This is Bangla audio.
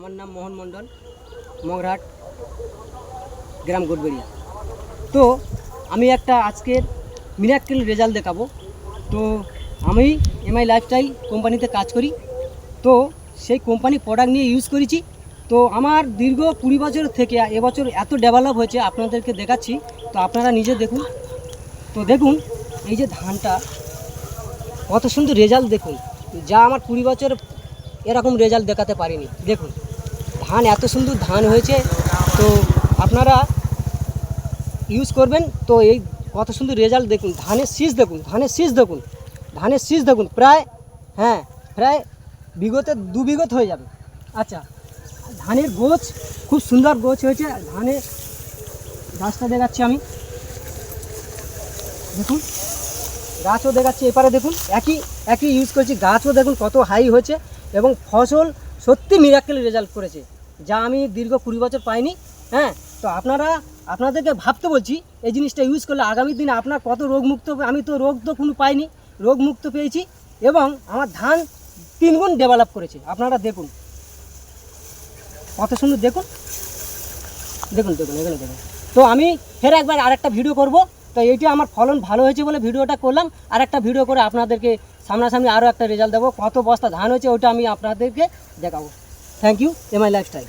আমার নাম মোহন মণ্ডল, মগরাহাট গ্রাম গোটবেড়িয়া। তো আমি একটা আজকের মিরাক্কেল রেজাল্ট দেখাবো। তো আমি এমআই লাইফস্টাইল কোম্পানিতে কাজ করি। তো সেই কোম্পানি প্রোডাক্ট নিয়ে ইউজ করেছি। তো আমার দীর্ঘ 20 বছর থেকে এবছর এত ডেভেলপ হয়েছে, আপনাদেরকে দেখাচ্ছি। তো আপনারা নিজে দেখুন। তো দেখুন এই যে ধানটা কত সুন্দর রেজাল্ট দেখুন, যা আমার 20 বছর এরকম রেজাল্ট দেখাতে পারিনি। দেখুন ধান এত সুন্দর ধান হয়েছে। তো আপনারা ইউজ করবেন। তো এই কত সুন্দর রেজাল্ট দেখুন, ধানের শীষ দেখুন, ধানের শীষ দেখুন প্রায় বিঘতে 2 বিঘত হয়ে যাবে। আচ্ছা, ধানের গোছ খুব সুন্দর গোছ হয়েছে। ধানের গাছটা দেখাচ্ছি আমি, দেখুন গাছও দেখাচ্ছি। এপারে দেখুন একই ইউজ করেছি, গাছও দেখুন কত হাই হয়েছে এবং ফসল সত্যি মিরাক্কেল রেজাল্ট করেছে, যা আমি দীর্ঘ 20 বছর পাইনি। তো আপনাদেরকে ভাবতে বলছি, এই জিনিসটা ইউজ করলে আগামী দিনে আপনার কত রোগমুক্ত হবে। আমি তো রোগ তো কোনো পাইনি, রোগমুক্ত পেয়েছি এবং আমার ধান 3 গুণ ডেভেলপ করেছে। আপনারা দেখুন কত সুন্দর, দেখুন এখানে দেখুন। তো আমি ফের একবার আরেকটা ভিডিও করব। তো এইটা আমার ফলন ভালো হয়েছে বলে ভিডিওটা করলাম। আর একটা ভিডিও করে আপনাদেরকে সামনাসামনি আরও একটা রেজাল্ট দেবো, কত বস্তা ধান হয়েছে ওটা আমি আপনাদেরকে দেখাবো। Thank you MI lifestyle.